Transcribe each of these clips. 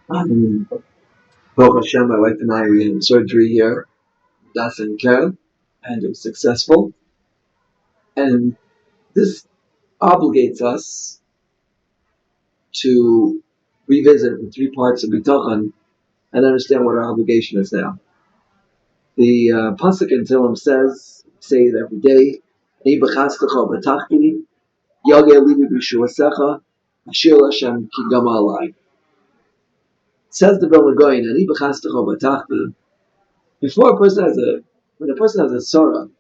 Um, Baruch Hashem, my wife and I, we had surgery here, Das and Karen, and it was successful. And this obligates us to revisit the three parts of Bitachon and understand what our obligation is now. The Pasuk in Tehillim says, say it every day, Ani b'chastecha b'tachti, yageh libi b'shuasecha, ashir Hashem ki gama alai. Says the Vilna Gaon, Ani b'chastecha b'tachti, when a person has a sorrow,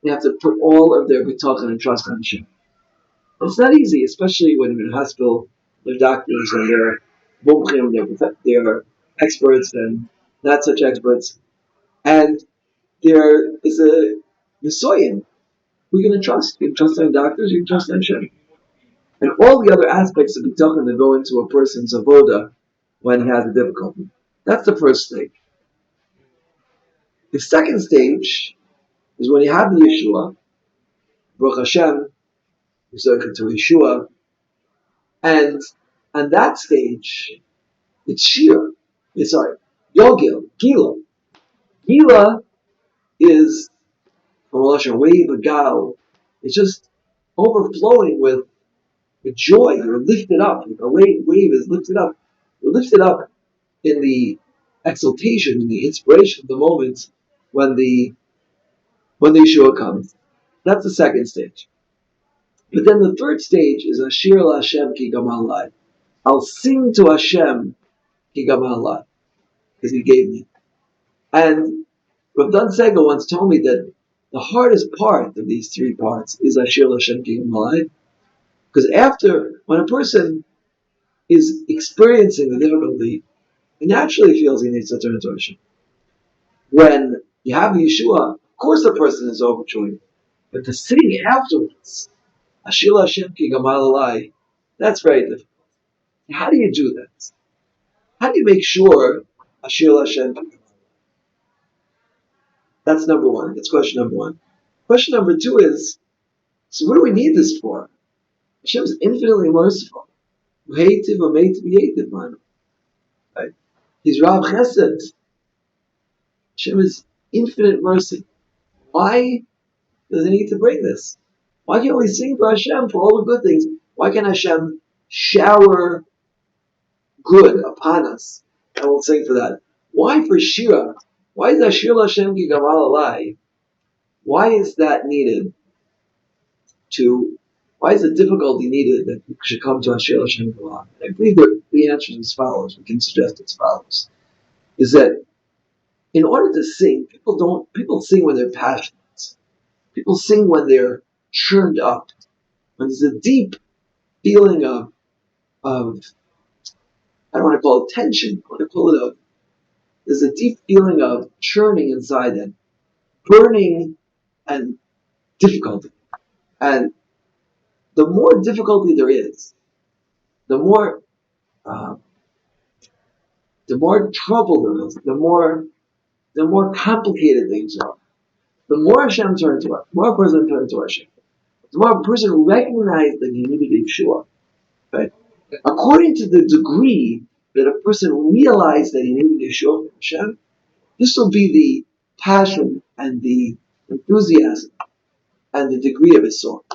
they have to put all of their bitachon and trust on Hashem. It's not easy, especially when you're in a hospital, they're doctors and they're mumchim, they're experts and not such experts. And there is a nisoyin. Who are you going to trust? You can trust on doctors, you can trust on Hashem. And all the other aspects of bitachon that go into a person's avoda when he has a difficulty. That's the first stage. The second stage is when you have the Yeshua, Baruch Hashem, you circle to Yeshua, and on that stage, it's Shir. Yogil, Gila. Gila is, from Lashon wave, a gal. It's just overflowing with joy. You're lifted up. A wave is lifted up. You're lifted up in the exaltation, in the inspiration of the moment when the Yeshua comes. That's the second stage. But then the third stage is Ashir la Hashem ki gamal lai. I'll sing to Hashem ki gamal lai, because He gave me. And Rav Dan Segal once told me that the hardest part of these three parts is Ashir la Hashem ki gamal lai, because when a person is experiencing the difficulty, he naturally feels he needs to turn to Hashem. When you have Yeshua, of course the person is overjoyed, but the sing afterwards, Ashir la Hashem ki gamal lai, that's very difficult. How do you do that? How do you make sure Ashir la Hashem ki gamal lai? That's number one. That's question number one. Question number two is, so what do we need this for? Hashem is infinitely merciful. Right? He's Rav Chesed. Hashem is infinite mercy. Why does He need to bring this? Why can't we sing for Hashem for all the good things? Why can't Hashem shower good upon us? And we'll sing for that. Why for Shira? Why is Ashir Hashem ki gamal alai? Why is that needed? Why is the difficulty needed that we should come to Ashir Hashem ki gamal alai? I believe that the answer is as follows. We can suggest as follows: is that in order to sing, people sing when they're passionate. People sing when they're churned up. When there's a deep feeling of I don't want to call it tension. I want to call it there's a deep feeling of churning inside them, burning and difficulty. And the more difficulty there is, the more trouble there is, the more complicated things are. The more Hashem turns to us, the more a person turns to Hashem, the more a person recognizes that he needed Yeshua. Right? According to the degree that a person realized that he needed Yeshua from Hashem, this will be the passion and the enthusiasm and the degree of his soul.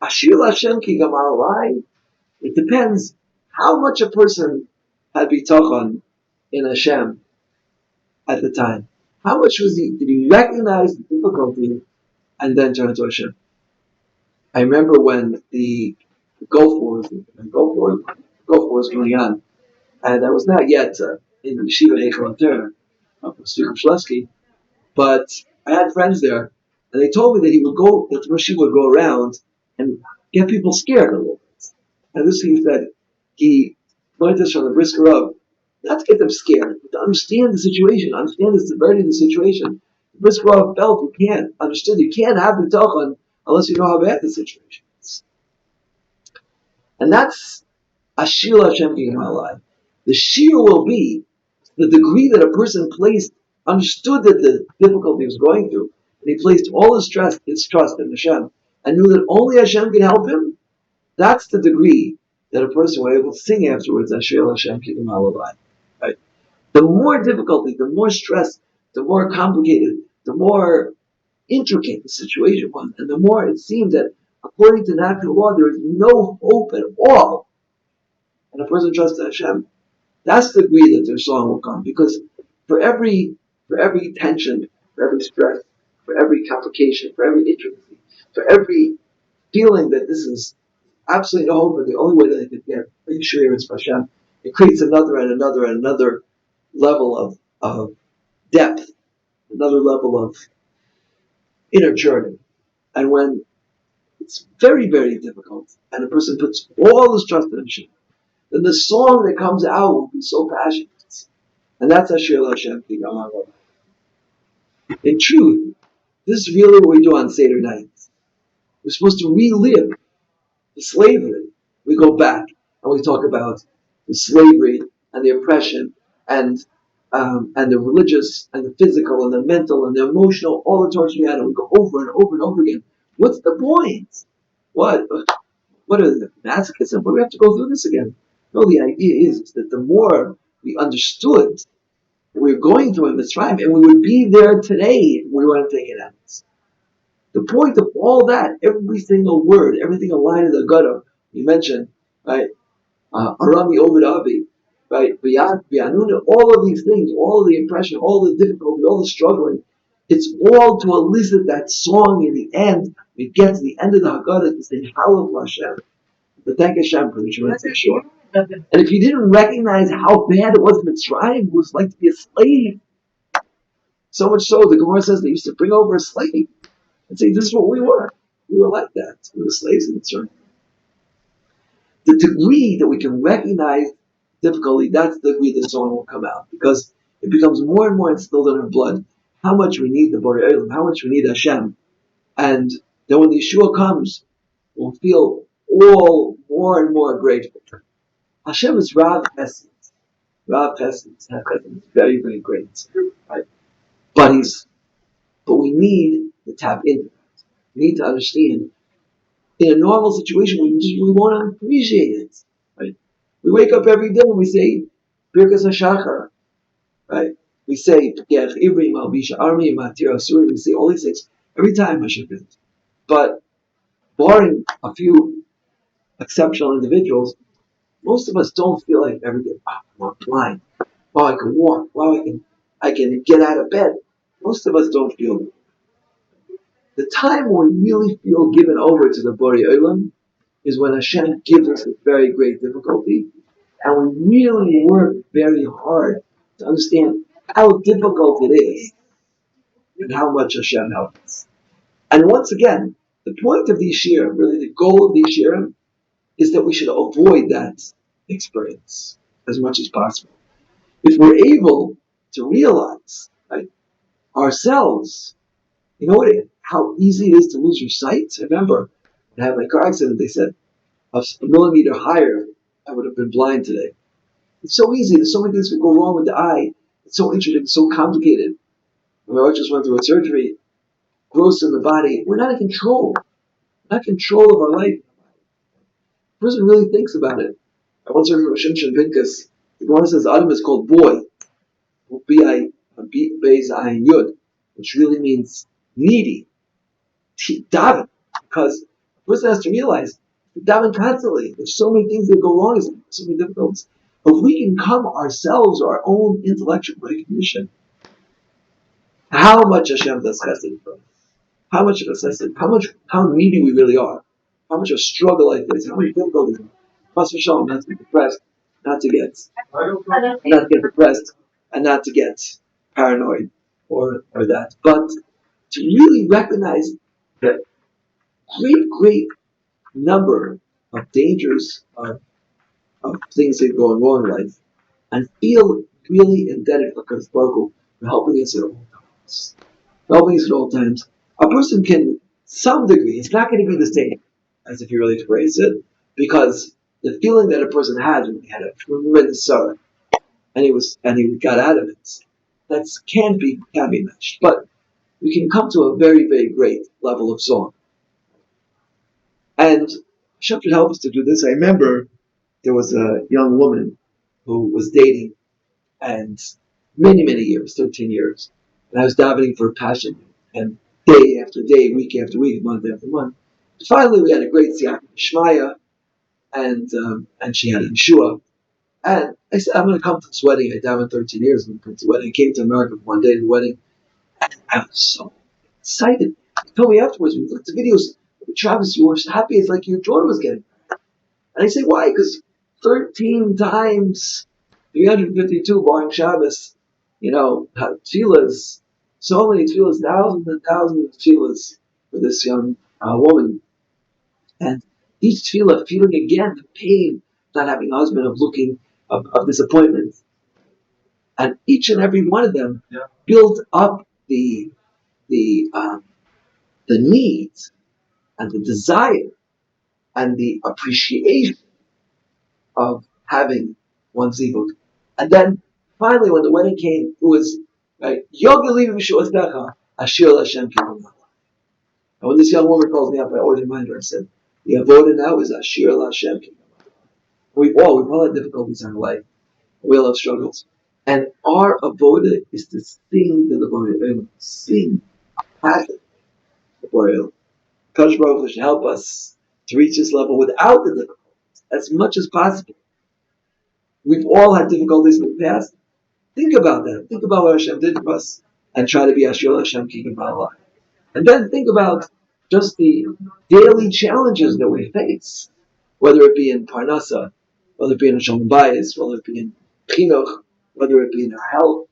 Ashir Hashem ki gamal alai. It depends how much a person had bitachon in Hashem at the time. How much did he recognize the difficulty and then turn to Hashem? I remember when the Gulf War was going on, and I was not yet in the Yeshiva Eichel Ter of Tzvika Shlesky, but I had friends there, and they told me that Rashi would go around and get people scared a little bit. And this he said, he learned this from the Brisker Rav, not to get them scared, but to understand the situation, understand the severity of the situation. The Brisker Rav felt you can't have bitachon unless you know how bad the situation is. And that's Ashir Hashem ki gamal alai. The shir will be the degree that a person understood that the difficulty he was going through, and he placed all his trust in Hashem, and knew that only Hashem can help him. That's the degree that a person will be able to sing afterwards, Asher Hashem Kiddush Halavai. Right? The more difficulty, the more stress, the more complicated, the more intricate the situation was, and the more it seemed that according to natural law there is no hope at all, and a person trusts Hashem, that's the degree that their song will come. Because for every tension, for every stress, for every complication, for every intricacy, for every feeling that this is absolutely no hope, and the only way that they could get reassurance from Hashem, it creates another and another and another level of depth, another level of inner journey. And when it's very, very difficult, and a person puts all his trust in Hashem, then the song that comes out will be so passionate. And that's Asher Hashem Ki Gamar. In truth, this is really what we do on Seder nights. We're supposed to relive the slavery. We go back and we talk about the slavery and the oppression and the religious and the physical and the mental and the emotional, all the torture we had, and we go over and over and over again. What's the point? What is it? Masochism? But we have to go through this again. No, the idea is that the more we understood that we were going through in Mitzrayim, and we would be there today if we weren't taking out. The point of all that, every single word, every single line of the Gadol, you mentioned, right? Arami Ovid Avi, right? Bianuna, all of these things, all of the impression, all the difficulty, all the struggling, it's all to elicit that song in the end. We get to the end of the Haggadah to say, Hallel Hashem. To thank Hashem for the tremendous shore. And if you didn't recognize how bad it was in Mitzrayim, it was like to be a slave. So much so, the Gemara says they used to bring over a slave and say, this is what we were. We were like that. We were slaves in Mitzrayim. The degree that we can recognize difficulty, that's the degree the song will come out. Because it becomes more and more instilled in our blood how much we need the Borei Olam, how much we need Hashem. And then when the Yeshua comes, we'll feel all more and more grateful. Hashem is Rav Chesed. Rav Chesed is very, very great. Right? But we need to tap into that. We need to understand. In a normal situation, we won't appreciate it. Right? We wake up every day and we say, Birkas HaShachar. Right? We say, Gech Ivri Malbisha Armi Matir Asuri. We say all these things every time Hashem does it. But barring a few exceptional individuals, most of us don't feel like every day, I'm blind. Wow, I can walk. Wow, I can get out of bed. Most of us don't feel it. The time when we really feel given over to the Borei Olam is when Hashem gives us a very great difficulty, and we really work very hard to understand how difficult it is and how much Hashem helps us. And once again, the point of these shiurim, really the goal of these shiurim, is that we should avoid that experience as much as possible. If we're able to realize, right, ourselves, you know how easy it is to lose your sight? I remember when I had my car accident, they said, a millimeter higher, I would have been blind today. It's so easy. There's so many things that go wrong with the eye. It's so intricate, it's so complicated. My wife just went through a surgery, growths in the body. We're not in control. We're not in control of our life. The person really thinks about it. I once heard from Shimshon Pinkus, the Gemara says Adam is called boy, B-I-Beis-Ayin Yud, which really means needy. Daven, because the person has to realize daven constantly. There's so many things that go wrong, so many difficulties. But if we can come ourselves, our own intellectual recognition, how much Hashem does chesed for us, how much of a chesed, how needy we really are, how much of a struggle life is, how many difficulties. Pas v'shalom, not to be depressed, not to get depressed, and not to get paranoid or that, but to really recognize that great number of dangers of things that are going wrong in life, and feel really indebted for Kadosh Baruch Hu for helping us at all times. Helping us at all times. A person can, some degree, it's not going to be the same as if you really embrace it, because the feeling that a person had when he had a tremendous sorrow, and he got out of it, that can be matched. But we can come to a very, very great level of song. And Hashem should help us to do this. I remember there was a young woman who was dating, and many, many years, 13 years. And I was davening for passion, and day after day, week after week, month after month. Finally, we had a great siyata d'shmaya, and she had a Yeshua. And I said, I'm going to come to this wedding. I davened 13 years. I'm going to come to the wedding. I came to America for one day to the wedding. And I was so excited. He told me afterwards, we looked at the videos, Travis, you were as happy as like your daughter was getting. And I say, why? Because 13 times 352 barring Shabbos, tefillahs, so many tefillahs, thousands and thousands of tefillahs for this young woman. And each tefillah feeling again the pain of not having a husband, of looking, of disappointment. And each and every one of them built up the the needs and the desire and the appreciation of having one zivug. And then finally, when the wedding came, it was right. Yoga leaving Mishua Ashir Hashem Kibbutz. And when this young woman calls me up, I always remind her. I said, "The avoda now is Ashir Hashem Kibbutz." We all have difficulties in our life. We all have struggles, and our avoda is to sing to the Borei, sing passion to the Borei. Kadosh Baruch Hu should help us to reach this level without the difficulties as much as possible. We've all had difficulties in the past. Think about that. Think about what Hashem did for us and try to be Ashir Hashem Kigim Ba'alai. And then think about just the daily challenges that we face, whether it be in Parnasa, whether it be in Shalom Bayis, whether it be in Chinuch, whether it be in our health,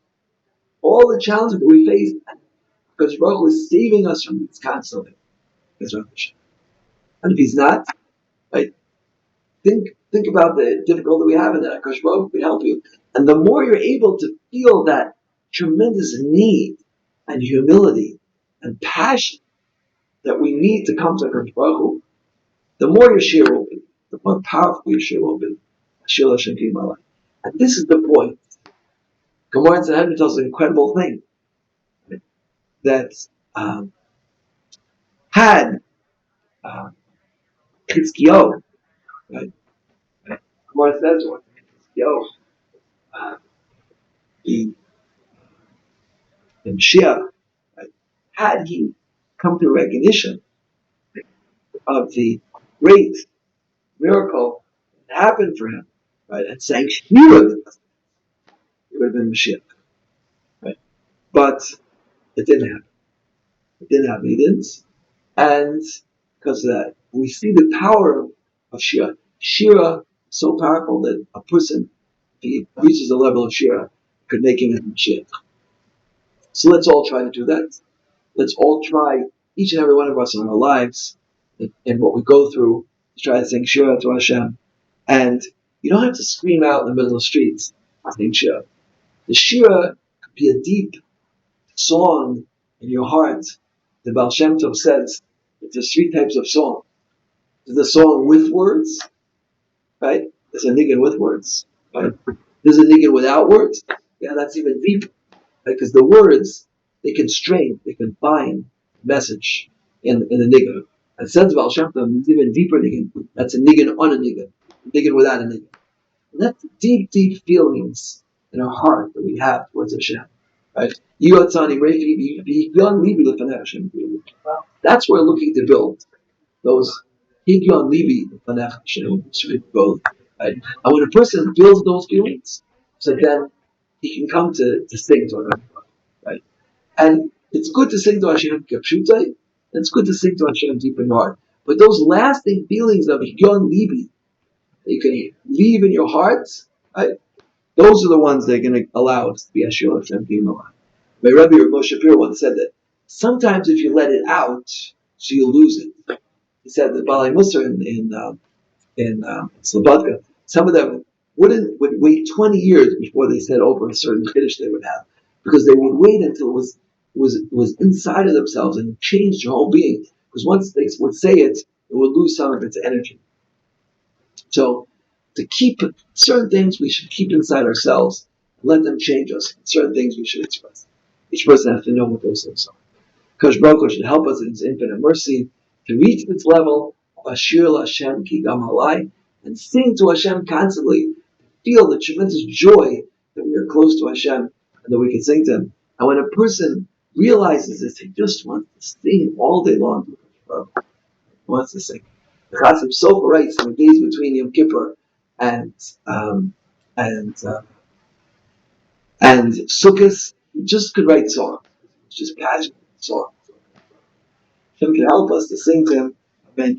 all the challenges that we face, because Baruch Hu is saving us from these constantly. And if He's not, right, think about the difficulty we have in that. Because Baruch Hu can help you. And the more you're able to feel that tremendous need and humility and passion that we need to come to Hakadosh Baruch Hu, the more your shir will be, the more powerful your shir will be. Ashir Hashem Ki Malach. And this is the point. Gemara in Sanhedrin tells us an incredible thing, right? That had Chizkiyahu, right? Gemara says what Chizkiyahu, the Mashiach, right? Had he come to recognition of the great miracle that happened for him, right, and sang Shira, it would have been Mashiach, right? But it didn't happen. It didn't happen. He didn't, and because of that, we see the power of Shira. Shira is so powerful that a person, if he reaches the level of Shira, could make him into Mashiach. So let's all try to do that. Let's all try, each and every one of us in our lives, in what we go through, to try to sing Shira to Hashem. And you don't have to scream out in the middle of the streets, sing Shira. The Shira could be a deep song in your heart. The Baal Shem Tov says that there's three types of song. There's a song with words, right? There's a niggun with words, right? There's a niggun without words. Yeah, that's even deeper, right? Because the words, they can strain, they can bind message in the niggun. And since Baal Shem Tov is even deeper niggun, that's a niggun on a niggun without a niggun. And that's deep, deep feelings in our heart that we have towards Hashem, right? That's what we're looking to build. Those Higyon Libi Lefanech, right? And when a person builds those feelings, so then he can come to sing to Hashem, right? And it's good to sing to Hashem Kepshutai, and it's good to sing to Hashem deep in your heart. But those lasting feelings of Higyon Libi that you can leave in your heart, right? Those are the ones that are going to allow us to be Ashir Hashem Kimalach. My Rabbi Moshe Shapiro once said that sometimes if you let it out, so you'll lose it. He said that Balei Musar in Slobodka, some of them would wait 20 years before they said over a certain Kiddush they would have, because they would wait until it was inside of themselves and changed their whole being. Because once they would say it would lose some of its energy. So to keep certain things we should keep inside ourselves, let them change us. Certain things we should express. Each person has to know what those things are. Kadosh Baruch Hu should help us in His infinite mercy to reach this level of Ashir Hashem Ki Gam Halai, and sing to Hashem constantly, feel the tremendous joy that we are close to Hashem and that we can sing to Him. And when a person realizes this, he just wants to sing all day long. He wants to sing. The Chasam Sofer writes in the days between Yom Kippur and um, and uh, and Sukkot, he just could write songs. Just passionate songs. Hashem can help us to sing to Him. Amen.